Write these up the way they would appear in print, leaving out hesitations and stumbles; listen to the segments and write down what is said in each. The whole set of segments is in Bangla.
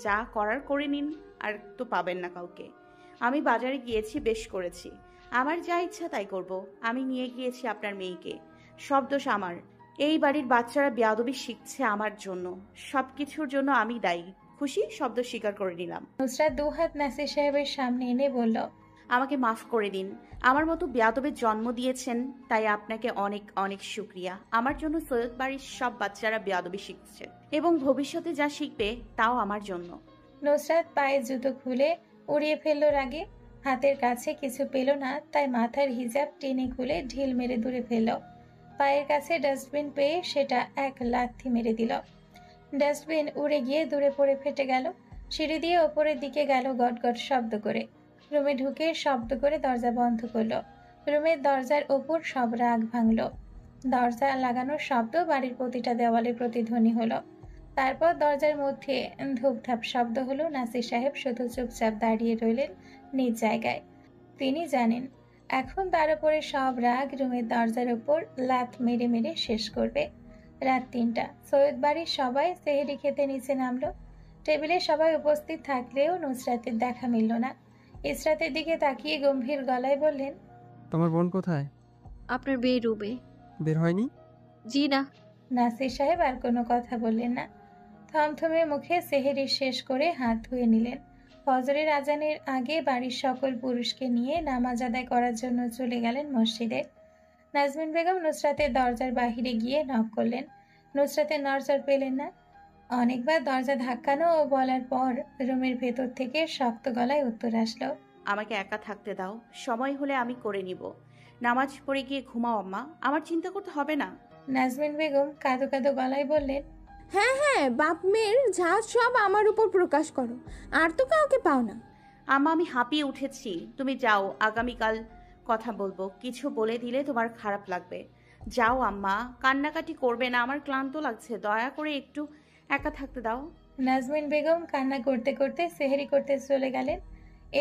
যা করার করে নিন, আর তো পাবেন না কাউকে। আমি বাজারে গিয়েছি, বেশ করেছি। আমার যা ইচ্ছা তাই করব। আমি নিয়ে গিয়েছি আপনার মেয়েকে, সব দোষ আমার। এই বাড়ির বাচ্চারা বেয়াদবি শিখছে আমার জন্য, সবকিছুর জন্য আমি দায়ী। খুশি? শব্দ স্বীকার করে নিলাম। নুসরাত দুহাত নাসির সাহেবের সামনে এনে বলল, আমাকে মাফ করে দিন। আমার মতো বেয়াদবের জন্ম দিয়েছেন, তাই আপনাকে অনেক অনেক শুক্রিয়া। আমার জন্য সৈয়দ বাড়ির সব বাচ্চারা বেয়াদবি শিখছে, এবং ভবিষ্যতে যা শিখবে তাও আমার জন্য। নুসরাত পায়ের জুতো খুলে উড়িয়ে ফেলল রাগে। হাতের কাছে কিছু পেল না, তাই মাথার হিজাব টেনে খুলে ঢিল মেরে দূরে ফেলল। পায়ের কাছে ডাস্টবিন পেয়ে সেটা এক লাথি মেরে দিল। ডাস্টবিন উড়ে গিয়ে দূরে পড়ে ফেটে গেল। সিঁড়ি দিয়ে ওপরের দিকে গেল গট গট শব্দ করে। রুমে ঢুকে শব্দ করে দরজা বন্ধ করলো। রুমের দরজার ওপর সব রাগ ভাঙল। দরজা লাগানোর শব্দ বাড়ির প্রতিটা দেওয়ালে প্রতিধ্বনি হলো। তারপর দরজার মধ্যে ধূপধাপ শব্দ হলো। নাসির সাহেব শুধু চুপচাপ দাঁড়িয়ে রইলেন নিজ জায়গায়। তিনি জানেন এখন তার উপরে সব রাগ রুমের দরজার উপর লাথ মেরে মেরে শেষ করবে। রাত ৩টা। সৈয়দ বাড়ির সবাই সেহরি খেতে নিচে নামলো। টেবিলে সবাই উপস্থিত থাকলেও নুসরাতের দেখা মিলল না। ইসরাতের দিকে তাকিয়ে গম্ভীর গলায় বললেন, তোমার বোন কোথায়? আপনার মেয়ে রুমে। বের হয়নি? জি না। নাসির সাহেব আর কোনো কথা বললেন না। থমথমে মুখে সেহেরি শেষ করে হাত ধুয়ে নিলেন। ফজরের আজানের আগে বাড়ির সকল পুরুষকে নিয়ে নামাজ আদায় করার জন্য চলে গেলেন মসজিদে। নাজমিন বেগম নুসরাতের দরজার বাহিরে গিয়ে নক করলেন। নুসরাতের নজর পেলেন না। অনেকবার দরজা ধাক্কানো ও বলার পর রুমের ভেতর থেকে শক্ত গলায় উত্তর আসলো, আমাকে একা থাকতে দাও, সময় হলে আমি করে নিব। নামাজ পড়ে গিয়ে ঘুমাও আম্মা, আমার চিন্তা করতে হবে না। নাজমিন বেগম কাঁদো কাঁদো গলায় বললেন, হ্যাঁ হ্যাঁ, বাপ মেয়ের ঝাঁজ সব আমার উপর প্রকাশ করো, আর তো কাউকে পাও না। আম্মা, আমি হাঁপিয়ে উঠেছি, তুমি যাও। আগামীকাল কথা বলবো। কিছু বলে দিলে তোমার খারাপ লাগবে। যাও আম্মা, কান্নাকাটি করবে না, আমার ক্লান্ত লাগছে, দয়া করে একটু একা থাকতে দাও। নাজমিন বেগম কান্না করতে করতে সেহরি করতে চলে গেলেন।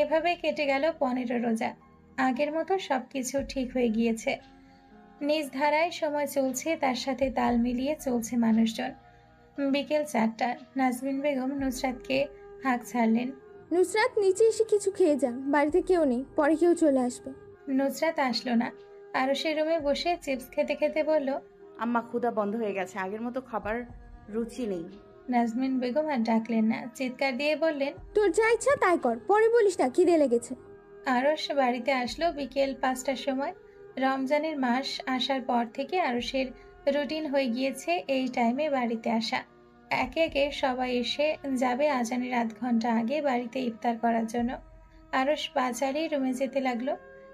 এভাবে কেটে গেল ১৫ রোজা। আগের মতো সবকিছু ঠিক হয়ে গিয়েছে। নিজ ধারায় সময় চলছে, তার সাথে তাল মিলিয়ে চলছে মানুষজন। বিকেল ৪টা। নাজমিন বেগম নুসরাতকে হাঁক ছাড়লেন। নুসরাত, নিচে এসে কিছু খেয়ে যা, বাড়িতে কেউ নেই, পরে কেউ চলে আসবে। নুসরাত আসলো না। আরো সে রুমে বসে চিপস খেতে খেতে বলল, আম্মা, ক্ষুধা বন্ধ হয়ে গেছে, আগের মতো খাবার রুচি নেই। নাজমিন বেগম আর ডাকলেন না, চিৎকার দিয়ে বললেন, তোর যা ইচ্ছা তাই কর, পরে বলিস না খিদে লেগেছে। আরশ বাড়িতে আসলো বিকেল ৫টার সময়। রমজানের মাস আসার পর থেকে আরশের রুটিন হয়ে গিয়েছে এই টাইমে বাড়িতে আসা। একে একে সবাই এসে যাবে আজানের আধ ঘন্টা আগে বাড়িতে ইফতার করার জন্য। আরশ পা চালিয়ে রুমে যেতে লাগলো।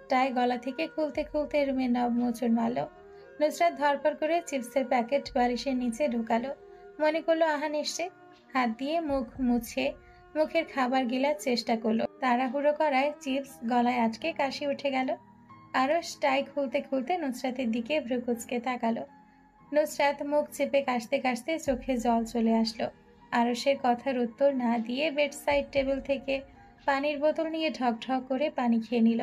টাই গলা থেকে খুলতে খুলতে রুমে নব মোচড় মারল। নুসরাত ধরপড় করে চিপসের প্যাকেট বালিশের নিচে ঢুকালো। মনে করলো আহান এসছে। হাত দিয়ে মুখ মুছে মুখের খাবার গিলার চেষ্টা করলো। তাড়াহুড়ো করায় চিপস গলায় আটকে কাশি উঠে গেল। আরশ টাই খুলতে খুলতে নুসরাতের দিকে ভ্রুকুচকে তাকালো। নুসরাত মুখ চেপে কাশতে কাশতে চোখে জল চলে আসলো। আরশের কথার উত্তর না দিয়ে বেড সাইড টেবিল থেকে পানির বোতল নিয়ে ঢক ঢক করে পানি খেয়ে নিল।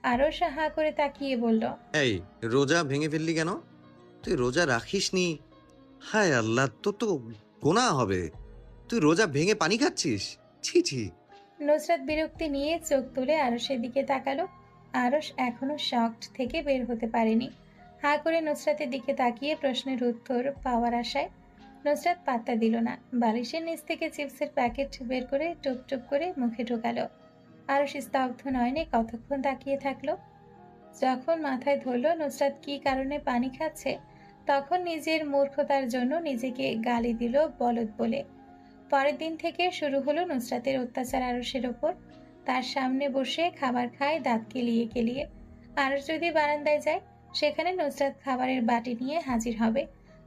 আরশ হাঁ করে তাকিয়ে বলল, এই রোজা ভেঙে ফেললি কেন? তুই রোজা রাখিসনি। হায় আল্লাহ, তোর তো গোনাহ হবে। তুই রোজা ভেঙে পানি খাচ্ছিস, ছি ছি। নুসরাত বিরক্তি নিয়ে চোখ তুলে আরশের দিকে তাকালো। আরশ এখনো শকড থেকে বের হতে পারেনি। হাঁ করে নুসরাতের দিকে তাকিয়ে প্রশ্নের উত্তর পাওয়ার আশায়। নুসরাত পাত্তা দিল না। বালিশের নিচ থেকে চিপসের প্যাকেট বের করে টুপ টুপ করে মুখে ঢোকালো। আরশ স্তব্ধ নয়নে কতক্ষণ তাকিয়ে থাকলো। যখন মাথায় ধরলো নুসরাত কি কারণে পানি খাচ্ছে, তখন নিজের মূর্খতার জন্য নিজেকে গালি দিল বলদ বলে। পরের দিন থেকে শুরু হলো নুসরাতের অত্যাচার আরশের ওপর। তার সামনে বসে খাবার খায় দাঁত কেলিয়ে কেলিয়ে। আরশ যদি বারান্দায় যায়, সেখানে নুসরাত খাবারের বাটি নিয়ে হাজির হবে।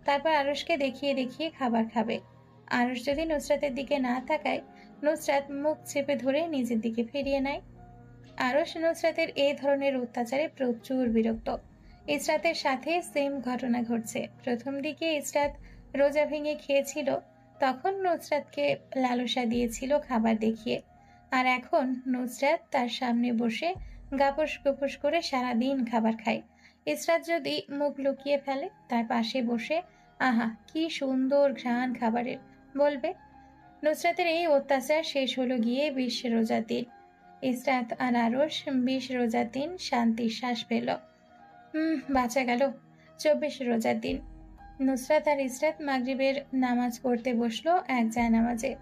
তারপর আরশকে দেখিয়ে দেখিয়ে খাবার খাবে। আরশ যদি নুসরাতের দিকে না তাকায়, নুসরাত মুখ চেপে ধরে নিজের দিকে ফিরিয়ে নেয়। আরশ নুসরাতের এই ধরনের অত্যাচারে প্রচুর বিরক্ত। ইসরাতের সাথে সেম ঘটনা ঘটছে। প্রথম দিকে ইসরাত রোজা ভেঙে খেয়েছিল, তখন নুসরাতকে লালসা দিয়েছিল খাবার দেখিয়ে। আর এখন নুসরাত তার সামনে বসে গাপস গুপস করে সারাদিন খাবার খায়। ইসরাত যদি মুখ লুকিয়ে ফেলে, তার পাশে বসে আহা কি সুন্দর ঘ্রাণ খাবারের বলবে। নুসরাতের এই অত্যাচার শেষ হলো গিয়ে 20 রোজার দিন। ইসরাত আর আরশ 20 রোজার দিন শান্তির শ্বাস পেল। বাঁচা গেল। 24 রোজার দিন নুসরাত আর ইসরাত মাগরিবের নামাজ পড়তে বসলো এক জায়নামাজে।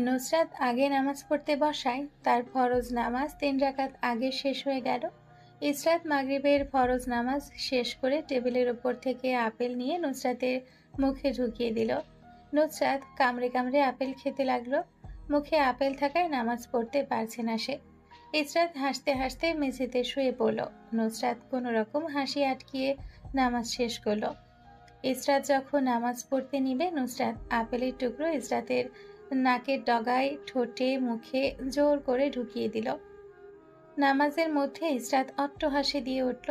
নুসরাত আগে নামাজ পড়তে বসায়, তার ফরজ নামাজ 3 রাকাত আগে শেষ হয়ে গেল। ইসরাত মাগরিবের ফরজ নামাজ শেষ করে টেবিলের উপর থেকে আপেল নিয়ে নুসরাতের মুখে ঢুকিয়ে দিল। নুসরাত কামড়ে কামড়ে আপেল খেতে লাগলো। মুখে আপেল থাকায় নামাজ পড়তে পারছে না সে। ইসরাত হাসতে হাসতে মেঝেতে শুয়ে পড়ল। নুসরাত কোনো রকম হাসি আটকিয়ে নামাজ শেষ করলো। ইসরাত যখন নামাজ পড়তে নিবে, নুসরাত আপেলের টুকরো ইসরাতের নাকের ডগায়, ঠোঁটে, মুখে জোর করে ঢুকিয়ে দিল। নামাজের মধ্যে ইসরাত অট্টহাসি দিয়ে উঠল।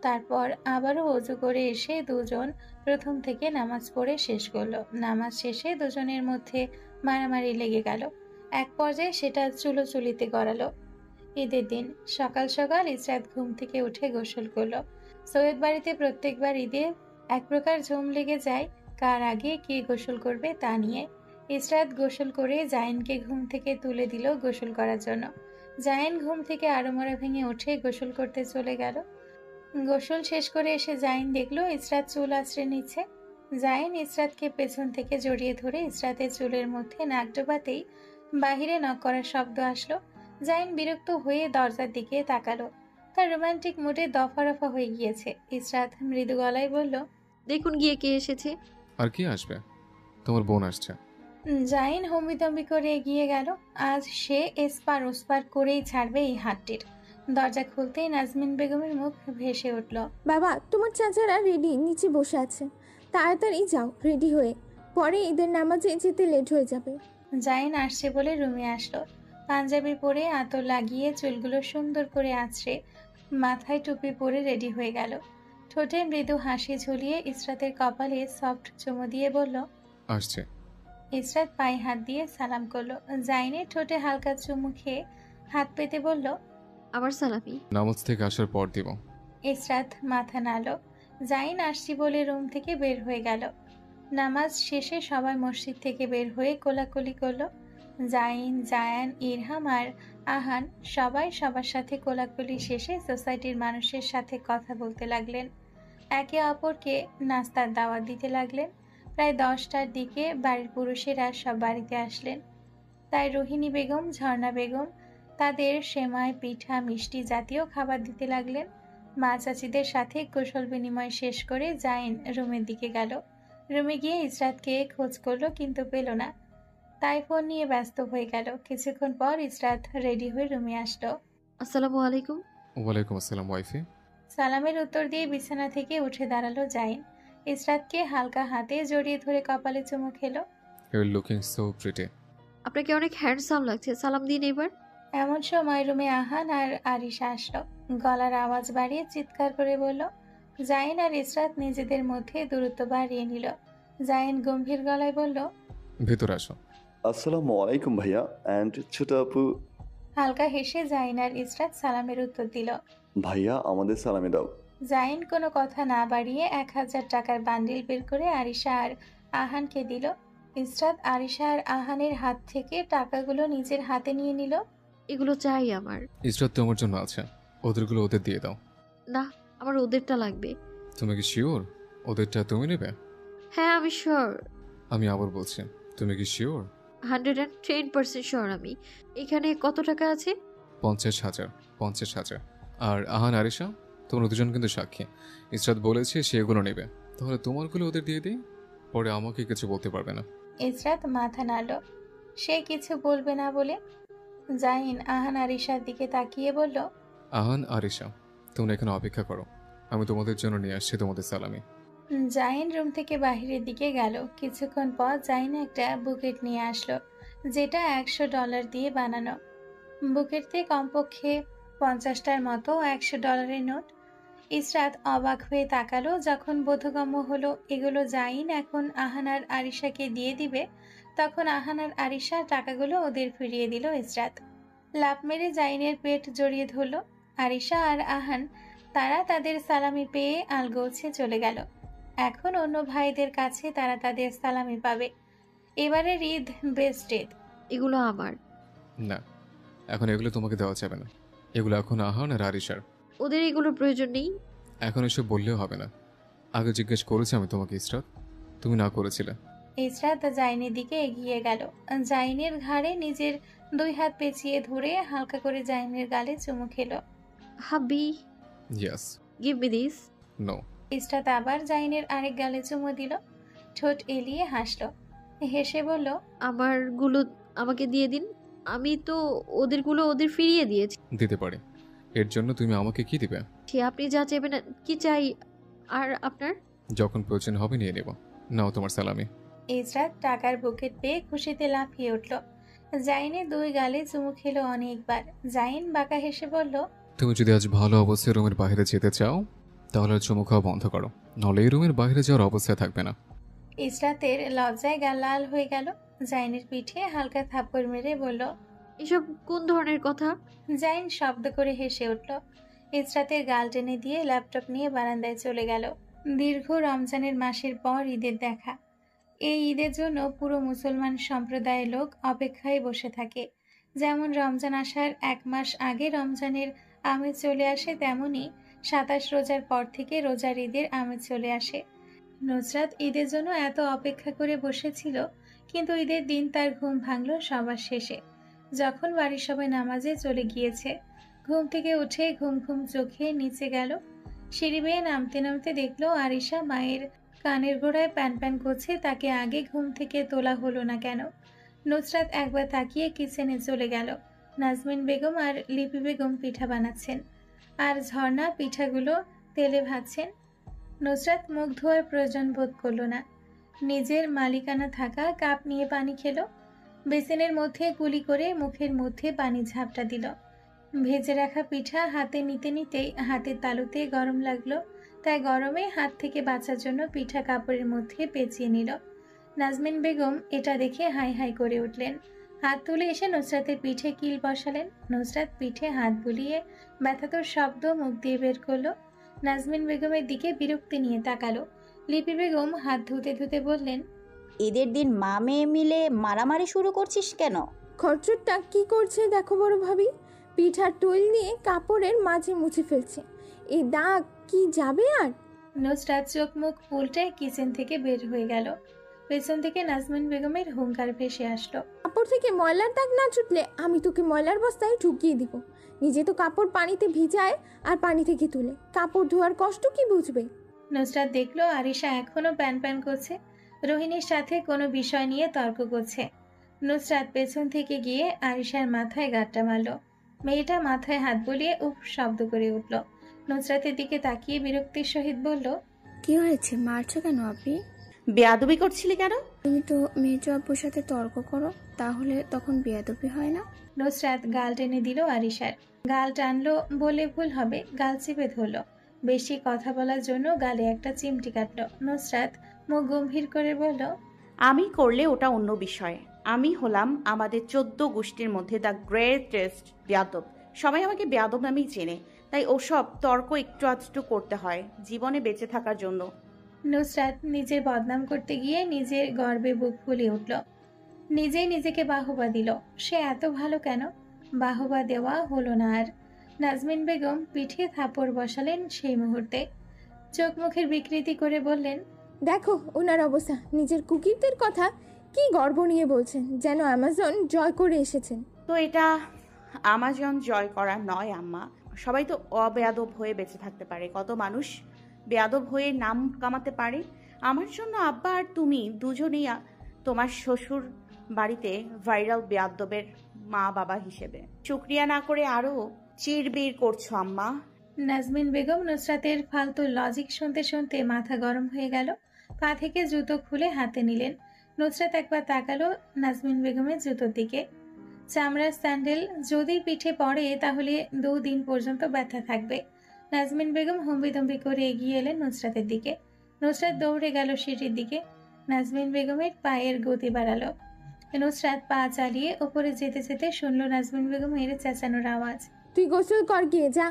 তারপর আবারও অজু করে এসে দুজন প্রথম থেকে নামাজ পড়ে শেষ করলো। নামাজ শেষে দুজনের মধ্যে মারামারি লেগে গেল। এক পর্যায়ে সেটা চুলোচুলিতে গড়ালো। ঈদের দিন সকাল সকাল ইসরাত ঘুম থেকে উঠে গোসল করলো। সৈয়দ বাড়িতে প্রত্যেকবার ঈদে এক প্রকার ঝুম লেগে যায় কার আগে কে গোসল করবে তা নিয়ে। ইসরাত গোসল করে জাইনকে ঘুম থেকে তুলে দিল গোসল করার জন্য। জাইন ঘুম থেকে আড়মোড়া ভেঙে উঠে গোসল করতে চলে গেল। গোসল শেষ করে এসে জাইন দেখলো ইসরাত চুল আঁচড়ে নিচ্ছে। জাইন ইসরাতকে পেছন থেকে জড়িয়ে ধরে ইসরাতের চুলের মধ্যে নাক ডোবাতেই বাহিরে নক করার শব্দ আসলো। জাইন বিরক্ত হয়ে দরজার দিকে তাকালো। তার রোমান্টিক মুডে দফা রফা হয়ে গিয়েছে। ইসরাত মৃদু গলায় বলল, দেখুন গিয়ে কে এসেছে। আর কি আসবে? তোমার বোন আসছে। জাইন হম্বিতম্বি করে এগিয়ে গেল। আজ সে এসপার ওসপার করেই ছাড়বে এই হাটটির। দরজা খুলতেই নাজমিন বেগমের মুখ ভেসে উঠল। বাবা, তোমার চাচারা রেডি, নিচে বসে আছে। তাড়াতাড়ি যাও রেডি হয়ে, পরে ঈদের নামাজে যেতে লেট হয়ে যাবে। জাইন আসছে বলে রুমে আসলো। পাঞ্জাবি পরে আতর লাগিয়ে চুলগুলো সুন্দর করে আঁচড়ে মাথায় টুপি পরে রেডি হয়ে গেল। ঠোঁটে মৃদু হাসি ঝুলিয়ে ইসরাতের কপালে সফট চুমু দিয়ে বলল, আসছে। ইসরাত পায়ে হাত দিয়ে সালাম করলো। জাইনের ঠোঁটে হালকা চুমু খেয়ে হাত পেতে বলল, আবার সালামি। নামাজ থেকে আসার পর দিব। ইসরাত মাথা নাড়ল। জাইন আসছি বলে রুম থেকে বের হয়ে গেল। নামাজ শেষে সবাই মসজিদ থেকে বের হয়ে কোলাকুলি করলো। জাইন, জায়ান, ইরহাম আর আহান সবাই সবার সাথে কোলাকুলি শেষে সোসাইটির মানুষের সাথে কথা বলতে লাগলেন। একে অপরকে নাস্তার দাওয়াত দিতে লাগলেন। প্রায় 10টার দিকে বাড়ির পুরুষেরা সব বাড়িতে আসলেন। তাই রোহিণী বেগম, ঝর্ণা বেগম তাদের সেমাই, পিঠা, মিষ্টি জাতীয় খাবার দিতে লাগলেন। মা চাচিদের সাথে কুশল বিনিময় শেষ করে জাইন রুমের দিকে গেল। রুমে গিয়ে ইসরাতকে খোঁজ করলো কিন্তু পেল না। তাই ফোন নিয়ে ব্যস্ত হয়ে গেল। কিছুক্ষণ পর ইসরাত রেডি হয়ে রুমে আসলো। আসসালামু আলাইকুম। ওয়ালাইকুম আসসালাম ওয়াইফি। সালামের উত্তর দিয়ে বিছানা থেকে উঠে দাঁড়ালো জাইন। ইসরাতকে হালকা হাতে জড়িয়ে ধরে কপালে চুমু খেলো। You are looking so pretty. আপনাকে অনেক হ্যান্ডসাম লাগছে, সালাম দিন এবার। এমন সময় রুমে আহান আর আরিশা আসলো। গলার আওয়াজ বাড়িয়ে চিৎকার করে বলল। জাইন আর ইসরাত নিজেদের মধ্যে দূরত্ব বাড়িয়ে নিল। জাইন গম্ভীর গলায় বলল, ভেতর আসো। আসসালামু আলাইকুম ভাইয়া অ্যান্ড ছোট আপু। হালকা হেসে জাইন আর ইসরাত সালামের উত্তর দিল। ভাইয়া আমাদের সালামে দাও। জাইন কোনো কথা না বাড়িয়ে 1000 টাকার বান্ডিল বের করে আরিশা আর আহানকে দিল। ইসরাত আরিশা আর আহানের হাত থেকে টাকাগুলো নিজের হাতে নিয়ে নিল। এগুলো চাই আমার। ইসরাত তোমার জন্য আছে, ওদেরগুলো ওদের দিয়ে দাও। না, আমার ওদেরটা লাগবে। তুমি কি শিওর ওদেরটা তুমি নেবে? হ্যাঁ, আমি শিওর। আমি আবার বলছি, তুমি কি শিওর? 110% শিওর আমি। এখানে কত টাকা আছে? 50,000। 50,000। আর আহান, আরিশা, তোমরা দুজন কিন্তু সাক্ষী। ইসরাত বলেছে সে এগুলো নেবে, তাহলে তোমারগুলো ওদের দিয়ে দিই, পরে আমাকে কিছু বলতে পারবে না। ইসরাত মাথা নাড়ল, সে কিছু বলবে না বলে। জাইন আহান আরিশার দিকে তাকিয়ে বলল, আহান, আরিশা, তোমরা এখানে অপেক্ষা করো, আমি তোমাদের জন্য নিয়ে আসছি তোমাদের সালামি। জাইন রুম থেকে বাহিরের দিকে গেল। কিছুক্ষণ পর জাইন একটা বুকেট নিয়ে আসলো, যেটা $100 দিয়ে বানানো। বুকেটতে কমপক্ষে 50টার মতো $100 নোট। ইসরাত অবাক হয়ে তাকালো। যখন বোধগম্য হলো এগুলো জাইন এখন আহান আর আরিশাকে দিয়ে দিবে, তখন আহান আর আরিশা টাকাগুলো ওদের ফিরিয়ে দিল। ইসরাত লাফ মেরে জাইনের পেট জড়িয়ে ধরল। আরিশা আর আহান তারা তাদের সালামি পেয়ে আলগোছে চলে গেল। এখন অন্য ভাইদের কাছে তারা তাদের সালামি পাবে। এবারের ঈদ বেস্ট ঈদ। এগুলো আমার। না, এখন এগুলো তোমাকে দেওয়া যাবে না। এগুলো এখন আহান আর আরিশার। ওদের এগুলোর প্রয়োজন নেই। এখন এসব বললেও হবে না। আগে জিজ্ঞেস করেছি আমি তোমাকে ইসরাত, তুমি না করেছিলে। ইসরাত জাইনের দিকে এগিয়ে গেল। জাইনের ঘাড়ে নিজের 2 হাত পেঁচিয়ে ধরে হালকা করে জাইনের গালে চুমু খেলো। Hubby, yes. Give me this. No. Israt আবার জাইনের আরেক গালে চুমু দিল। ঠোঁট এলিয়ে হাসলো, হেসে বলল, আমারগুলো আমাকে দিয়ে দিন। আমি তো ওদেরগুলো ওদের ফিরিয়ে দিয়েছি। দিতে পারি। এর জন্য তুমি আমাকে কি দিবে? সে আপনি যা চাইবেন। কি চাই? আর আপনার? যখন প্রয়োজন হবে নিয়ে নেব। নাও তোমার সালামি। ইসরাত টাকার বুকেট পেয়ে খুশিতে লাফিয়ে উঠল। জাইনের 2 গালে চুমু খেলো অনেকবার। জাইন বাঁকা হেসে বলল, তুমি যদি আজ ভালো অবস্থায় রুমের বাইরে যেতে চাও তাহলে আর চুমু খাওয়া বন্ধ করো, নাহলে এই রুমের বাইরে যাওয়ার অবস্থায় থাকবে না। ইসরাতের লজ্জায় গা লাল হয়ে গেল। জাইনের পিঠে হালকা থাপ্পড় মেরে বলল, এসব কোন ধরনের কথা? জাইন শব্দ করে হেসে উঠল। ইসরাতের গাল টেনে দিয়ে ল্যাপটপ নিয়ে বারান্দায় চলে গেল। দীর্ঘ রমজানের মাসের পর ঈদের দেখা। এই ঈদের জন্য পুরো মুসলমান সম্প্রদায়ের লোক অপেক্ষায় বসে থাকে। যেমন রমজান আসার 1 মাস আগে রমজানের আমেজ চলে আসে, তেমনি 27 রোজার পর থেকে রোজার ঈদের আমেজ চলে আসে। নুসরাত ঈদের জন্য এত অপেক্ষা করে বসেছিল, কিন্তু ঈদের দিন তার ঘুম ভাঙল সবার শেষে, যখন বাড়ির সবাই নামাজে চলে গিয়েছে। ঘুম থেকে উঠে ঘুম ঘুম চোখে নিচে গেল। সিঁড়ি বেয়ে নামতে নামতে দেখলো আরিশা মায়ের কানের গোড়ায় প্যান প্যান করছে। তাকে আগে ঘুম থেকে তোলা হলো না কেন? নুসরাত একবার তাকিয়ে কিচেনে চলে গেল। নাজমিন বেগম আর লিপি বেগম পিঠা বানাচ্ছেন, আর ঝর্ণা পিঠাগুলো তেলে ভাজছেন। নুসরাত মুখ ধোয়ার প্রয়োজন বোধ করল না। নিজের মালিকানা থাকা কাপ নিয়ে পানি খেলো। বেসিনের মধ্যে গুলি করে মুখের মধ্যে পানি ঝাপটা দিল। ভেজে রাখা পিঠা হাতে নিতে নিতেই হাতের তালুতে গরম লাগলো, তাই গরমে হাত থেকে বাঁচার জন্য পিঠা কাপড়ের মধ্যে পেঁচিয়ে নিল। নাজমিন বেগম এটা দেখে হাই হাই করে উঠলেন। হাত তুলে এসে নুসরাতের পিঠে কিল বসালেন। নুসরাত পিঠে হাত বুলিয়ে ব্যথাতর শব্দ মুখ দিয়ে বের করলো। নাজমিন বেগমের দিকে বিরক্তি নিয়ে তাকালো। লিপি বেগম হাত ধুতে ধুতে বললেন, ঈদের দিন মা মেয়ে মিলে মারামারি শুরু করছিস কেন? খরচরটা কি করছে দেখো বড় ভাবি, পিঠার তৈল নিয়ে কাপড়ের মাঝে মুছে ফেলছে। এই দাগ কি যাবে আর? নুসরাত চোখ মুখ উল্টে কিচেন থেকে বের হয়ে গেল। পেছন থেকে নাজমিন বেগমের হুঙ্কার ভেসে আসলো, কাপড় থেকে ময়লার দাগ না ছুটলে আমি তোকে ময়লার বস্তায় ঢুকিয়ে দিব। নিজে তো কাপড় পানিতে ভিজায় আর পানি থেকে তুলে, কাপড় ধোয়ার কষ্ট কি বুঝবে? নুসরাত দেখলো আরিশা এখনো প্যান প্যান করছে, রোহিণীর সাথে কোনো বিষয় নিয়ে তর্ক করছে। নুসরাত পেছন থেকে গিয়ে আরিশার মাথায় গাঁটটা মারল। মেয়েটা মাথায় হাত বুলিয়ে উফ শব্দ করে উঠল। নুসরাতের দিকে তাকিয়ে বিরক্তির সহিত বলল, কি হয়েছে, মারছো কেন আপনি? বেয়াদবি করছিলি কেন? তুমি তো মেজো আব্বুর সাথে তর্ক করো, তাহলে তখন বেয়াদবি হয় না? নুসরাত গাল টেনে দিল আরিশার। গাল টানলো বলে ভুল হবে, গাল চেপে ধরলো। বেশি কথা বলার জন্য গালে একটা চিমটি কাটলো। নুসরাত মুখ গম্ভীর করে বলল, আমি করলে ওটা অন্য বিষয়। আমি হলাম আমাদের 14 গোষ্ঠীর মধ্যে দ্য গ্রেটেস্ট বেয়াদব। সবাই আমাকে বেয়াদব নামেই চেনে, তাই ওসব তর্ক একটু আধটু করতে হয় জীবনে বেঁচে থাকার জন্য। নুসরাত নিজের বদনাম করতে গিয়ে নিজের গর্বে বুক ফুলিয়ে উঠল। নিজেই নিজেকে বাহবা দিল। সে এত ভালো কেন? বাহবা দেওয়া হলো না আর। নাজমিন বেগম পিঠে থাপড় বসালেন সেই মুহূর্তে। চোখ মুখের বিকৃতি করে বললেন, দেখো ওনার অবস্থা, নিজের কুকিরদের কথা কি গর্ব নিয়ে বলছেন, যেন অ্যামাজন জয় করে এসেছেন। তো এটা আমাজন জয় করা নয় আম্মা। সবাই তো অবেয়াদব হয়ে বেঁচে থাকতে পারে, কত মানুষ বেয়াদব হয়ে নাম কামাতে পারে। আমার জন্য আব্বা আর তুমি দুজনেই তোমার শ্বশুর বাড়িতে ভাইরাল বেয়াদবের মা বাবা হিসেবে শুকরিয়া না করে আরো চিরবির করছো আম্মা। নাজমিন বেগম নুসরাতের ফালতু লজিক শুনতে শুনতে মাথা গরম হয়ে গেল। পা থেকে জুতো খুলে হাতে নিলেন। নুসরাত একবার তাকালো নাজমিন বেগমের জুতোর দিকে। চামড়ার স্যান্ডেল যদি পিঠে পড়ে তাহলে 2 দিন পর্যন্ত ব্যথা থাকবে। নাজমিন বেগম হম্বিতম্বি করে এগিয়ে এলেন নুসরাতের দিকে। নুসরাত দৌড়ে গেল সিঁড়ির দিকে। নাজমিন বেগমের পায়ের গতি বাড়ালো। নুসরাত পা চালিয়ে ওপরে যেতে যেতে শুনল নাজমিন বেগমের চেঁচানোর আওয়াজ, তুই গোসল কর গিয়ে যা।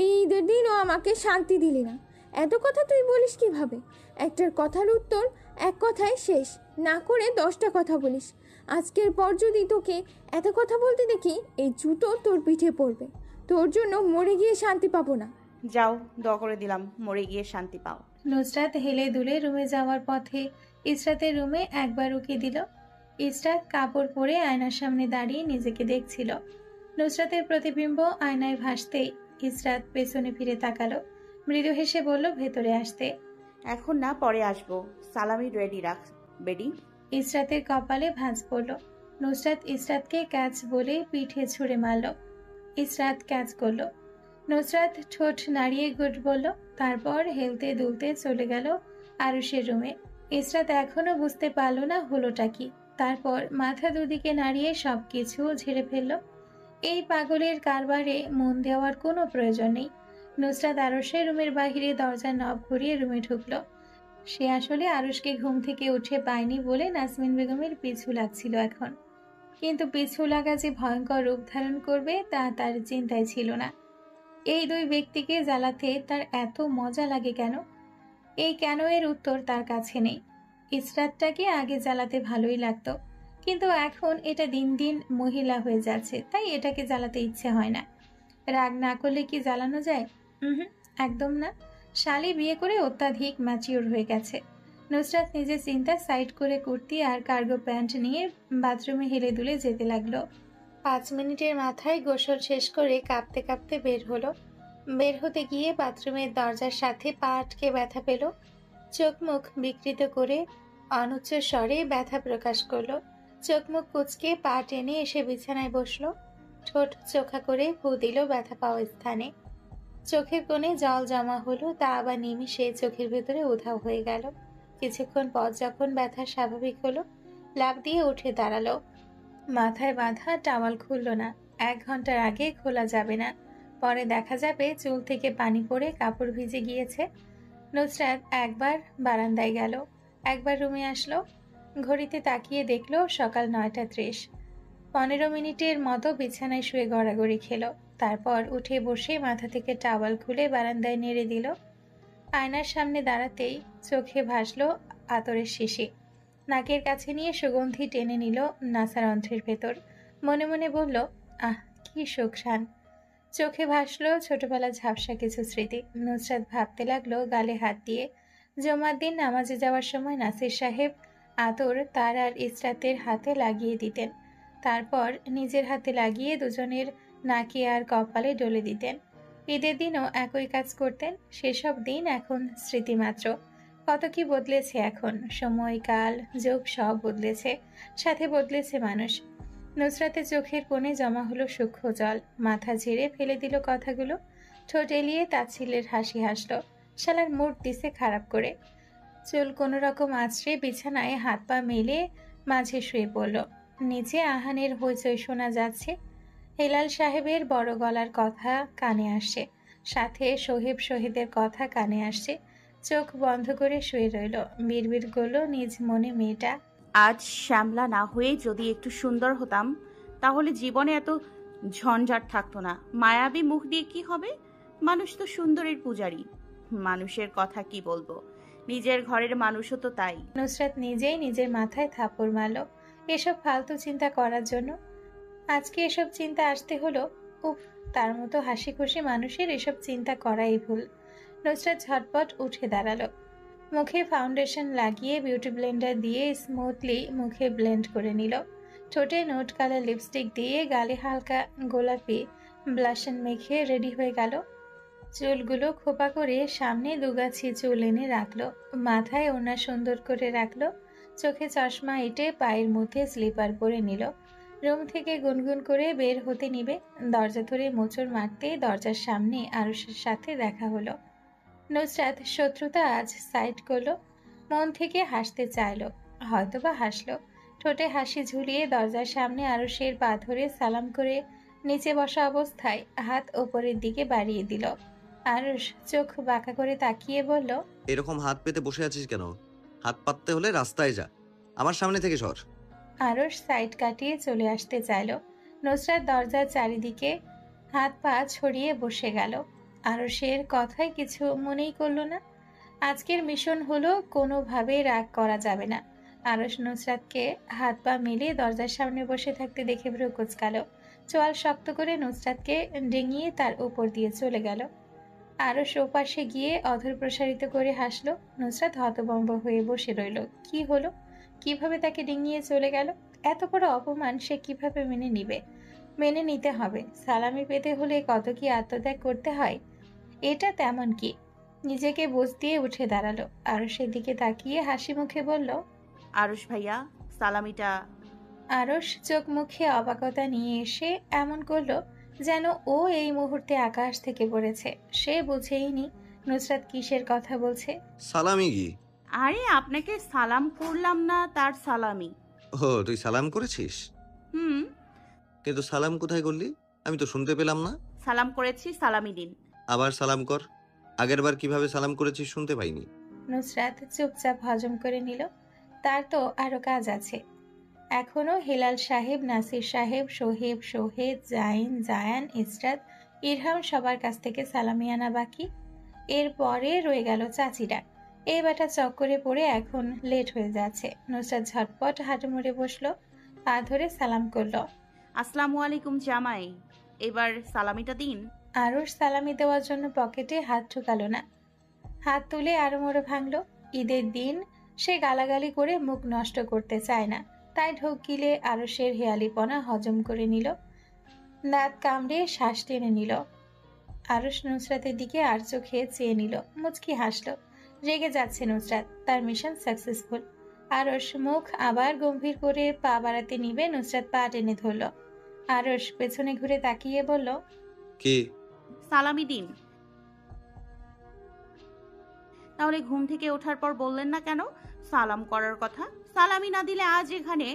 এই ঈদের দিনও আমাকে শান্তি দিলি না। এত কথা তুই বলিস কিভাবে? একটার কথার উত্তর এক কথায় শেষ। না করে 10টা কথা বলিস। আজকের পর যদি তোকে এত কথা বলতে দেখি, এই জুতো তোর পিঠে পড়বে। তোর জন্য মরে গিয়ে শান্তি পাবো না। যাও, দোয়া করে দিলাম মরে গিয়ে শান্তি পাও। নুসরাত হেলে দুলে রুমে যাওয়ার পথে ইসরাতের রুমে একবার উকি দিল। ইসরাত কাপড় পরে আয়নার সামনে দাঁড়িয়ে নিজেকে দেখছিল। নুসরাতের প্রতিবিম্ব আয়নায় ভাসতেই ইসরাত পেছনে ফিরে তাকালো। মৃদু হেসে বলল, ভেতরে আসতে। এখন না, পরে আসবো। সালামি রেডি রাখ বেডি। ইসরাতের কপালে ভাঁজ পড়ল। নুসরাত ইসরাতকে ক্যাচ বলে পিঠে ছুঁড়ে মারল। ইসরাত ক্যাচ করল। নুসরাত ঠোঁট নাড়িয়ে গুড বলল, তারপর হেলতে দুলতে চলে গেল আরুষের রুমে। ইসরাত এখনো বুঝতে পারল না হলোটা কি। তারপর মাথা দুদিকে নাড়িয়ে সবকিছু ঝেড়ে ফেলল। এই পাগলের কারবারে মন দেওয়ার কোনো প্রয়োজন নেই। নুসরাত আরুষের রুমের বাহিরে দরজার নব ঘুরিয়ে রুমে ঢুকলো। সে আসলে আরুষকে ঘুম থেকে উঠে পায়নি বলে নাজমিন বেগমের পিছু লাগছিল এখন। কিন্তু পিছু লাগা যে ভয়ঙ্কর রূপ ধারণ করবে তা তার চিন্তায় ছিল না। এই দুই ব্যক্তিকে জ্বালাতে তার এত মজা লাগে কেন? এই কেন এর উত্তর তার কাছে নেই। ইসরাতটাকে আগে জ্বালাতে ভালোই লাগতো, কিন্তু এখন এটা দিন দিন মহিলা হয়ে যাচ্ছে, তাই এটাকে জ্বালাতে ইচ্ছে হয় না। রাগ না করলে কি জ্বালানো যায়? একদম না। শালি বিয়ে করে অত্যাধিক ম্যাচিওর হয়ে গেছে। নুসরাত নিজের চিন্তা সাইড করে কুর্তি আর কার্গো প্যান্ট নিয়ে বাথরুমে হেলে দুলে যেতে লাগলো। 5 মিনিটের মাথায় গোসল শেষ করে কাঁপতে কাঁপতে বের হলো। বের হতে গিয়ে বাথরুমের দরজার সাথে পা আটকে ব্যথা পেল। চোখ মুখ বিকৃত করে অনুচ্চ স্বরে ব্যথা প্রকাশ করলো। চোখ মুখ কুচকে পা টেনে এসে বিছানায় বসলো। ঠোঁট চোখা করে ফু দিল ব্যথা পাওয়া স্থানে। চোখের কোণে জল জমা হলো, তা আবার নিমিষে চোখের ভেতরে উধাও হয়ে গেল। কিছুক্ষণ পর যখন ব্যথা স্বাভাবিক হলো, লাফ দিয়ে উঠে দাঁড়ালো। মাথায় বাঁধা টাওয়াল খুলল না। 1 ঘন্টার আগে খোলা যাবে না, পরে দেখা যাবে চুল থেকে পানি পড়ে কাপড় ভিজে গিয়েছে। নুসরাত একবার বারান্দায় গেল, একবার রুমে আসলো। ঘড়িতে তাকিয়ে দেখলো সকাল 9:30। 15 মিনিটের মতো বিছানায় শুয়ে গড়াগড়ি খেলো। তারপর উঠে বসে মাথা থেকে টাওয়াল খুলে বারান্দায় নেড়ে দিল। আয়নার সামনে দাঁড়াতেই চোখে ভাসলো আতরের শিশি। নাকের কাছে নিয়ে সুগন্ধি টেনে নিল নাসার অন্ত্রের ভেতর। মনে মনে বলল, আহ কি সুঘ্রাণ। চোখে ভাসলো ছোটবেলা ঝাপসা কিছু স্মৃতি। নুসরাত ভাবতে লাগলো গালে হাত দিয়ে। জুমার দিন নামাজে যাওয়ার সময় নাসির সাহেব আতর তার আর ইসরাতের হাতে লাগিয়ে দিতেন। তারপর নিজের হাতে লাগিয়ে দুজনের নাকে আর কপালে ডলে দিতেন। ঈদের দিনও একই কাজ করতেন। সেসব দিন এখন স্মৃতিমাত্র। কত কি বদলেছে এখন, সময় কাল যুগ সব বদলেছে, সাথে বদলেছে মানুষ। নুসরাতের চোখের কোণে জমা হলো সূক্ষ্ম জল। মাথা ঝেড়ে ফেলে দিল কথাগুলো। ঠোঁট এলিয়ে তাচ্ছিল্যের হাসি হাসলো। শালার মুড দিছে খারাপ করে। চুল কোনো রকম আছড়ে বিছানায় হাত পা মেলে মাঝে শুয়ে পড়ল। নিচে আহানের হইচই শোনা যাচ্ছে। হেলাল সাহেবের বড় গলার কথা কানে আসছে, সাথে শহীদের কথা কানে আসছে। চোখ বন্ধ করে শুয়ে রইল। বিড়বিড় করল নিজ মনে মেয়েটা। আজ শ্যামলা না হয়ে যদি একটু সুন্দর হতাম, তাহলে জীবনে এত ঝঞ্ঝাট থাকতো না। মায়াবী মুখ দিয়ে কি হবে? মানুষ তো সুন্দরের পূজারি। মানুষের কথা কি বলবো, নিজের ঘরের মানুষও তো তাই। নুসরাত নিজেই নিজের মাথায় থাপড় মারল এসব ফালতু চিন্তা করার জন্য। আজকে এসব চিন্তা আসতে হলো। উফ, তার মতো হাসি খুশি মানুষের এসব চিন্তা করাই ভুল। নুসরাত ঝটপট উঠে দাঁড়ালো। মুখে ফাউন্ডেশন লাগিয়ে বিউটি ব্লেন্ডার দিয়ে স্মুথলি মুখে ব্লেন্ড করে নিল। ঠোঁটে নোট কালার লিপস্টিক দিয়ে গালে হালকা গোলাপি ব্লাশন মেখে রেডি হয়ে গেল। চুলগুলো খোপা করে সামনে দুগাছি চুল এনে রাখলো। মাথায় ওড়না সুন্দর করে রাখলো। চোখে চশমা এঁটে পায়ের মধ্যে স্লিপার পরে নিল। রুম থেকে গুনগুন করে বের হতে নিবে, দরজা ধরে মোচড় মারতে দরজার সামনে আরুষের সাথে দেখা হলো। নুসরাত শত্রুতা আজ সাইড করলো। মন থেকে হাসতে চাইলো, হয়তোবা হাসলো। ঠোঁটে হাসি ঝুলিয়ে দরজার সামনে আরুষের পা ধরে সালাম করে নিচে বসা অবস্থায় হাত ওপরের দিকে বাড়িয়ে দিল। আরুষ চোখ বাঁকা করে তাকিয়ে বলল, এরকম হাত পেতে বসে আছিস কেন? হাত পাততে হলে রাস্তায় যা, আমার সামনে থেকে সর। আরুষ সাইড কাটিয়ে চলে আসতে চাইল। নুসরাত দরজার চারিদিকে হাত পা ছড়িয়ে বসে গেল। আরুষের কথায় কিছু মনেই করল না। আজকের মিশন হলো কোনোভাবে রাগ করা যাবে না। আরশ নুসরাতকে হাত পা মিলিয়ে দরজার সামনে বসে থাকতে দেখে ভ্রু কুচকালো। চোয়াল শক্ত করে নুসরাতকে ডেঙিয়ে তার উপর দিয়ে চলে গেল। আরশ ওপাশে গিয়ে অধর প্রসারিত করে হাসলো। নুসরাত হতভম্ব হয়ে বসে রইল। কি হলো? কিভাবে তাকে ডিঙিয়ে চলে গেল? এত বড় অপমান সে কিভাবে মেনে নিবে? মেনে নিতে হবে। সালামি পেতে হলে কত কি আত্মত্যাগ করতে হয়। এটা তেমন কি? নিজেকে বুঝ দিয়ে উঠে দাঁড়ালো। আরশের দিকে তাকিয়ে হাসি মুখে বলল, আরুষ ভাইয়া, সালামিটা। আরশ চোখ মুখে অবাকতা নিয়ে এসে এমন করলো যেন ও এই মুহূর্তে আকাশ থেকে পড়েছে। সে বুঝেইনি নুসরাত কিসের কথা বলছে। সালামি কি? আরে আপনাকে সালাম করলাম না, তার সালামি। ও, তুই সালাম করেছিস? হুম, কিন্তু সালাম কোথায় করলি? আমি তো শুনতে পেলাম না। সালাম করেছি, সালামি দিন। আবার সালাম কর। আগেরবার কিভাবে সালাম করেছিস শুনতে পাইনি। নুসরাত চুপচাপ হজম করে নিল। তার তো আরো কাজ আছে। এখনো হেলাল সাহেব, নাসির সাহেব, সোহেদ, জায়ান, ইসরাত, ইরহাম সবার কাছ থেকে সালামি আনা বাকি। এরপরে রয়ে গেল চাচিরা। এই বেটা চক্করে পড়ে এখন লেট হয়ে যাচ্ছে। নুসরাত ঝটপট হাঁটু মুড়ে বসলো, পা ধরে সালাম করলো। আসসালামু আলাইকুম জামাই, এবার সালামিটা দিন। আরশ সালামি দেওয়ার জন্য পকেটে হাত ঢুকালো না। হাত তুলে আড়মোড়ো ভাঙলো। ঈদের দিন সে গালাগালি করে মুখ নষ্ট করতে চায় না, তাই ঢোক গিলে আরশের হেয়ালিপনা হজম করে নিল। দাঁত কামড়ে শ্বাস টেনে নিল। আরশ নুসরাতের দিকে আর চোখে চেয়ে নিল। মুচকি হাসলো। রেগে যাচ্ছে নুসরাত, তার মিশন সাকসেসফুল। আরশ মুখ আবার গম্ভীর করে পা বাড়াতে নিবে, নুসরাত পা টেনে ধরল। আরশ পেছনে ঘুরে তাকিয়ে বলল, কি? সালামি দিন। তাহলে ঘুম থেকে ওঠার পর বললেন না কেন সালাম করার কথা? সালামি না দিলে আজ এখানে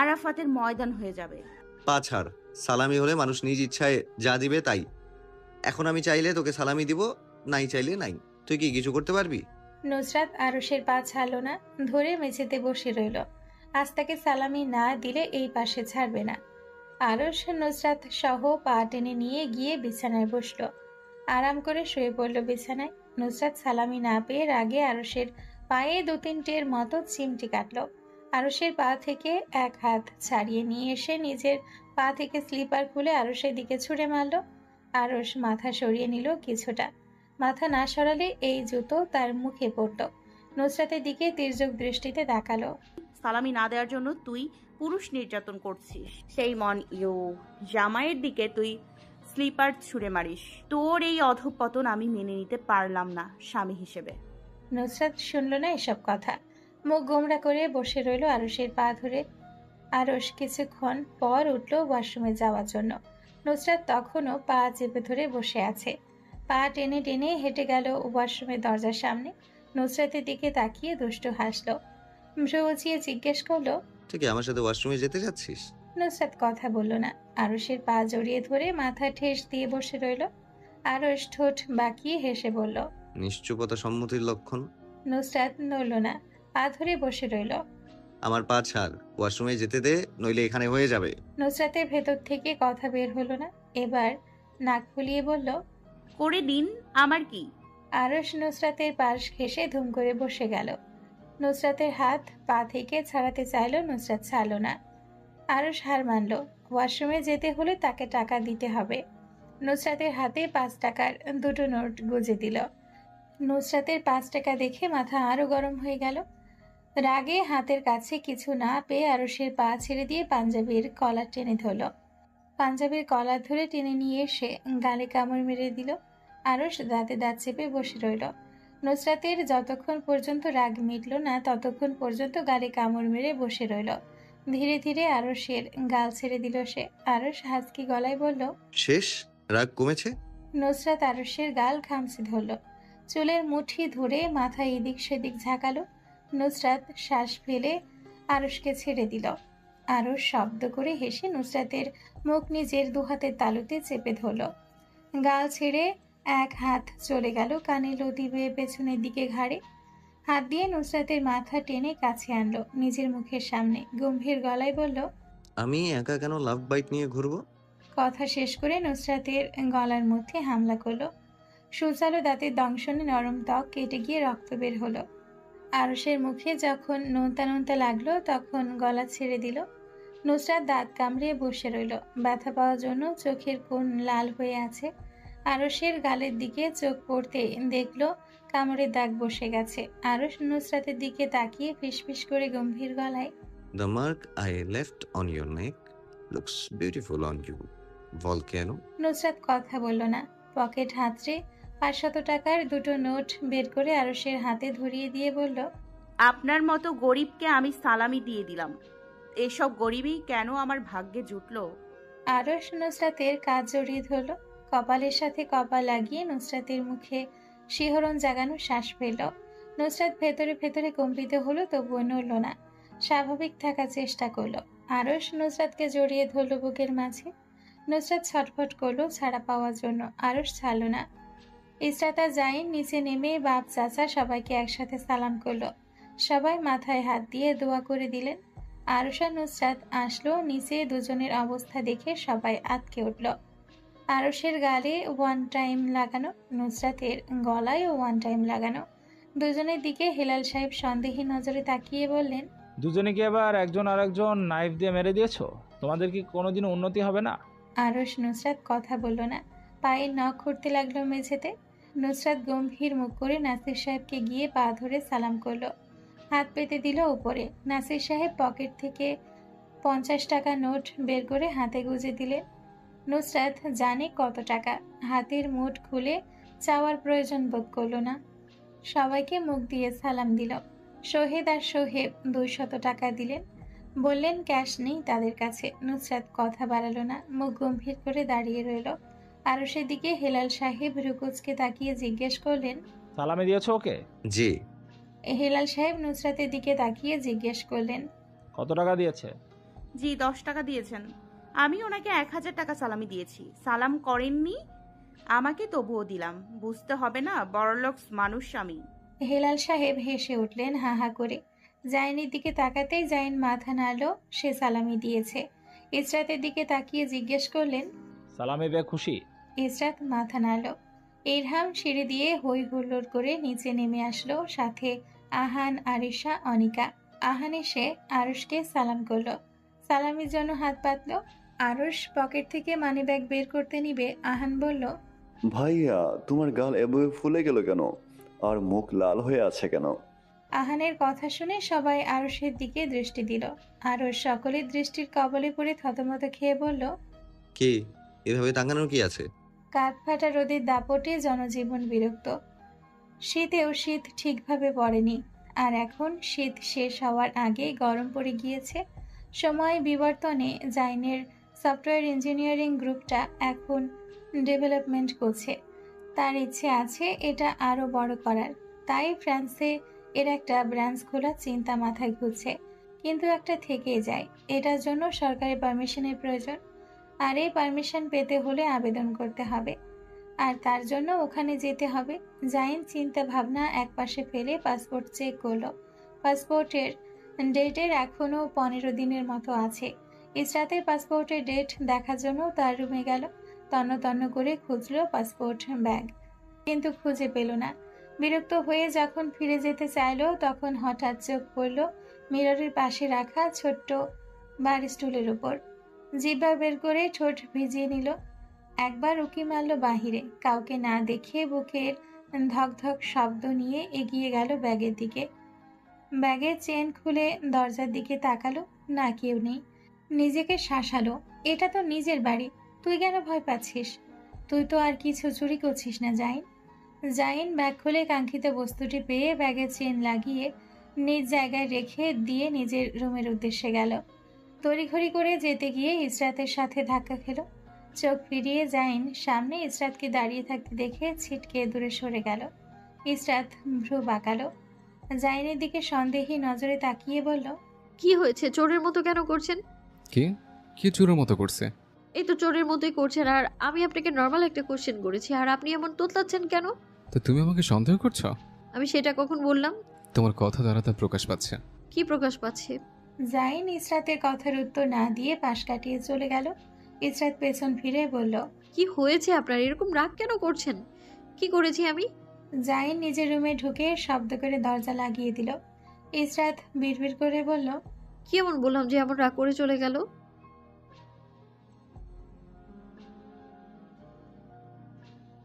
আরাফাতের ময়দান হয়ে যাবে। পা ছাড়। সালামি হলে মানুষ নিজ ইচ্ছায় যা দিবে তাই। এখন আমি চাইলে তোকে সালামি দিব, নাই চাইলে নাই। তুই কি কিছু করতে পারবি? নুসরাত আরশের পা ছাড়ল না, ধরে মেঝেতে বসে রইল। আজ তাকে সালামি না দিলে এই পাশে ছাড়বে না। আরশ নুসরাত সহ পা টেনে নিয়ে গিয়ে বিছানায় বসল। আরাম করে শুয়ে পড়ল বিছানায়। নুসরাত সালামি না পেয়ে রাগে আরশের পায়ে 2-3টের মতো চিমটি কাটল। আরশের পা থেকে এক হাত ছাড়িয়ে নিয়ে এসে নিজের পা থেকে স্লিপার খুলে আরশের দিকে ছুঁড়ে মারল। আরশ মাথা সরিয়ে নিল কিছুটা। মাথা না সরালে এই জুতো তার মুখে পড়ত। নুসরাতের দিকে তির্যক দৃষ্টিতে তাকালো। সালামি না দেওয়ার জন্য তুই পুরুষ নির্যাতন করছিস, সেই মন ইউ জামাইয়ের দিকে তুই স্লিপার ছুঁড়ে মারিস। তোর এই অধঃপতন আমি মেনে নিতে পারলাম না স্বামী হিসেবে। নুসরাত শুনল না এসব কথা। মুখ গোমরা করে বসে রইল আরশের পা ধরে। আরশ কিছুক্ষণ পর উঠল ওয়াশরুমে যাওয়ার জন্য। নুসরাত তখনও পা চেপে ধরে বসে আছে। পা টেনে টেনে হেঁটে গেল ওয়াশরুমের দরজার সামনে। নুসরাতের দিকে তাকিয়ে দুষ্টু হাসল। ভ্রু উঁচিয়ে জিজ্ঞেস করলো, তুই কি আমার সাথে ওয়াশরুমে যেতে যাচ্ছিস? নুসরাত কথা বলল না। আরশের পা জড়িয়ে ধরে মাথা ঠেস দিয়ে বসে রইল। আরশ ঠোঁট বাঁকিয়ে হেসে বলল, নিশ্চুপতা সম্মতির লক্ষণ। নুসরাত নড়ল না, পা ধরে বসে রইল। আমার পা ছাড়, ওয়াশরুমে যেতে দে, নইলে এখানে হয়ে যাবে। নুসরাতের ভেতর থেকে কথা বের হলো না। এবার নাক ফুলিয়ে বলল, করে দিন, আমার কি। আরশ নুসরাতের পাশ ঘেঁষে ধুম করে বসে গেল। নুসরাতের হাত পা থেকে ছাড়াতে চাইল, নুসরাত ছাড়ল না। আরশ হার মানল। ওয়াশরুমে যেতে হলে তাকে টাকা দিতে হবে। নুসরাতের হাতে 5 টাকার 2টো নোট গুজে দিল। নুসরাতের 5 টাকা দেখে মাথা আরো গরম হয়ে গেল। রাগে হাতের কাছে কিছু না পেয়ে আরশের পা ছেড়ে দিয়ে পাঞ্জাবির কলার টেনে ধরল। পাঞ্জাবির কলার ধরে টেনে নিয়ে এসে গালে কামড় মেরে দিল। আরশ দাঁতে দাঁত চেপে বসে রইল। নুসরাতের যতক্ষণ পর্যন্ত রাগ মিটল না ততক্ষণ পর্যন্ত গালে কামড় মেরে বসে রইল। ধীরে ধীরে আরশের গাল ছেড়ে দিল সে। আরশ হাসকি গলায় বলল, শেষ? রাগ কমেছে? নুসরাত আরশের গাল খামচে ধরল। চুলের মুঠি ধরে মাথা এদিক সেদিক ঝাঁকালো। নুসরাত শ্বাস ফেলে আরশকে ছেড়ে দিল। আরশ শব্দ করে হেসে নুসরাতের মুখ নিজের 2 হাতের তালুতে চেপে ধরল। গাল ছেড়ে এক হাত চলে গেল কানে লতি বেয়ে পেছনের দিকে ঘাড়ে। হাত দিয়ে নুসরাতের মাথা টেনে কাছে আনলো নিজের মুখের সামনে। গম্ভীর গলায় বলল, আমি একা কেন লাভ বাইট নিয়ে ঘুরবো? কথা শেষ করে নুসরাতের গলার মধ্যে হামলা করলো। সুচালো দাঁতের দংশনে নরম ত্বক কেটে গিয়ে রক্ত বের হলো। আরশের মুখে যখন নোনতা নোনতা লাগলো তখন গলা ছেড়ে দিল। নুসরাত দাঁত কামড়ে বসে রইল। ব্যথা পাওয়ার জন্য চোখের কোণ লাল হয়ে আছে। আরশের গালের দিকে চোখ পড়তে দেখলো কামড়ের দাগ বসে গেছে। আরশ নুসরাতের দিকে তাকিয়ে ফিসফিস করে গম্ভীর গলায়, the mark I left on your neck looks beautiful on you. বল কেন? নুসরাত কথা বলল না। পকেট হাতড়ে 500 টাকার দুটো নোট বের করে আরশের হাতে ধরিয়ে দিয়ে বলল, আপনার মতো গরিবকে আমি সালামি দিয়ে দিলাম। এসব গরিবই কেন আমার ভাগ্যে জুটলো? আরশ নুসরাতের কাজ জড়িয়ে ধরল। কপালের সাথে কপাল লাগিয়ে নুসরাতের মুখে শিহরণ জাগানো শ্বাস ফেলল। নুসরাত ভেতরে ভেতরে কম্পিত হলো, তবুও নড়ল না। স্বাভাবিক থাকার চেষ্টা করলো। আরশ নুসরাতকে জড়িয়ে ধরল বুকের মাঝে। নুসরাত ছটফট করলো ছাড়া পাওয়ার জন্য। আরশ ছাড়ল না। ইসরাত আর জাইন নিচে নেমে বাপ চাচা সবাইকে একসাথে সালাম করলো। সবাই মাথায় হাত দিয়ে দোয়া করে দিলেন। আরশ আর নুসরাত আসলো নিচে। দুজনের অবস্থা দেখে সবাই আঁতকে উঠল। আরশের গালে 1 টাইম লাগানো, নুসরাতের গলায় 1 টাইম লাগানো। দুজনের দিকে হেলাল সাহেব সন্দেহী নজরে তাকিয়ে বললেন, দুজনে কি আবার একজন আরেকজন নাইফ দিয়ে মেরে দিয়েছো? তোমাদের কি কোনোদিন উন্নতি হবে না? আরশ নুসরাত কথা বলল না। পায়ে নখ খুঁড়তে লাগলো মেঝেতে। নুসরাত গম্ভীর মুখ করে নাসির সাহেবকে গিয়ে পা ধরে সালাম করলো। হাত পেতে দিল উপরে। নাসির সাহেব পকেট থেকে 50 টাকা নোট বের করে হাতে গুজে দিলেন। নুসরাত জানে কত টাকা। হাতের মুঠ খুলে চাওয়ার প্রয়োজন বোধ করলো না। সবাইকে মুখ দিয়ে সালাম দিল। শহীদ আর সোহেব 200 টাকা দিলেন। বললেন ক্যাশ নেই তাদের কাছে। নুসরাত কথা বাড়ালো না, মুখ গম্ভীর করে দাঁড়িয়ে রইল। আরশের দিকে হেলাল সাহেব রুকুজকে তাকিয়ে জিজ্ঞেস করলেন, সালামি দিয়েছো ওকে? জি। হেলাল সাহেব নুসরাতের দিকে তাকিয়ে জিজ্ঞেস করলেন, কত টাকা দিয়েছে? জি 10 টাকা দিয়েছেন। আমি ওনাকে 1000 টাকা সালামি দিয়েছি। সালাম করেননি আমাকে, তবুও দিলাম। বুঝতে হবে না, বড়লোকস মানুষ আমি। হেলাল সাহেব হেসে উঠলেন হা হা করে। জাইনের দিকে তাকাতেই জাইন মাথা নাড়ল, সে সালামি দিয়েছে। ইসরাতের দিকে তাকিয়ে জিজ্ঞেস করলেন, সালামি পেয়ে খুশি? ইসরাত মাথা নাড়ল। ইরহাম সিঁড়ি দিয়ে হই হুল্লোড় করে নিচে নেমে আসলো, সাথে আহান, আরিশা, অনিকা। আহান এসে আরশকে সালাম করলো। সালামির জন্য হাত পাতল। আরশ পকেট থেকে মানিব্যাগ বের করতে নিবে। আহান বলল, ভাইয়া তোমার গাল এভাবে ফুলে গেল কেন? আর মুখ লাল হয়ে আছে কেন? আহানের কথা শুনে সবাই আরশের দিকে দৃষ্টি দিল। আরশ সকলের দৃষ্টির কবলে পড়ে থতমত খেয়ে বলল, কি এভাবে তাকানোর কি আছে? কাক ফাটা রোদের দাপটে জনজীবন বিরক্ত। শীতেও শীত ঠিকভাবে পড়েনি, আর এখন শীত শেষ হওয়ার আগে গরম পড়ে গিয়েছে। সময় বিবর্তনে জাইনের সফটওয়্যার ইঞ্জিনিয়ারিং গ্রুপটা এখন ডেভেলপমেন্ট করছে। তার ইচ্ছে আছে এটা আরও বড় করার। তাই ফ্রান্সে এর একটা ব্রাঞ্চ খোলার চিন্তা মাথায় ঘুরছে। কিন্তু একটা থেকেই যায়, এটার জন্য সরকারি পারমিশনের প্রয়োজন। আর এই পারমিশন পেতে হলে আবেদন করতে হবে, আর তার জন্য ওখানে যেতে হবে। জাইন চিন্তা ভাবনা একপাশে ফেলে পাসপোর্ট চেক করলো। পাসপোর্টের ডেটের এখনও 15 দিনের মতো আছে। ইসরাতের পাসপোর্টের ডেট দেখার জন্য তার রুমে গেল। তন্ন তন্ন করে খুঁজলো পাসপোর্ট ব্যাগ, কিন্তু খুঁজে পেল না। বিরক্ত হয়ে যখন ফিরে যেতে চাইলো, তখন হঠাৎ চোখ পড়ল মিররের পাশে রাখা ছোট্ট বার স্টুলের উপর। জিহ্বা বের করে ঠোঁট ভিজিয়ে নিল। একবার উকি মারল বাহিরে। কাউকে না দেখে বুকের ধকধক শব্দ নিয়ে এগিয়ে গেল ব্যাগের দিকে। ব্যাগের চেন খুলে দরজার দিকে তাকালো, না কেউ নেই। নিজেকে শাসালো, এটা তো নিজের বাড়ি, তুই কেন ভয় পাচ্ছিস? তুই তো আর কিছু চুরি করছিস না জাইন। জাইন ব্যাগ খুলে কাঙ্ক্ষিত বস্তুটি পেয়ে ব্যাগের চেন লাগিয়ে নিজ জায়গায় রেখে দিয়ে নিজের রুমের উদ্দেশ্যে গেল। তড়িঘড়ি করে যেতে গিয়ে ইসরাতের সাথে ধাক্কা খেল। চোখ ফিরিয়ে জাইন সামনে ইসরাতকে দাঁড়িয়ে থাকতে দেখে ছিটকে দূরে সরে গেল। ইসরাত ভ্রু বাঁকালো। জাইনের দিকে সন্দেহী নজরে তাকিয়ে বলল, কি হয়েছে? চোরের মতো কেন করছেন? কি কি চোরের মতো করছে? এই তো চোরের মতোই করছেন। আর আমি আপনাকে নর্মাল একটা কোশ্চেন করেছি, আর আপনি এমন তোতলাচ্ছেন কেন? তো তুমি আমাকে সন্দেহ করছো? আমি সেটা কখন বললাম? তোমার কথা দ্বারা তা প্রকাশ পাচ্ছে। কি প্রকাশ পাচ্ছে? জাইন ইসরাতের কথার উত্তর না দিয়ে পাশ কাটিয়ে চলে গেল। ইসরাত পেছন ফিরে বলল, কি হয়েছে আপনার? এরকম রাগ কেন করছেন? কি করেছি আমি? জাহিন নিজের রুমে ঢুকে শব্দ করে দরজা লাগিয়ে দিল। ইসরাত বিড়বিড় করে বলল, কি এমন বললাম যে এমন রাগ করে চলে গেল?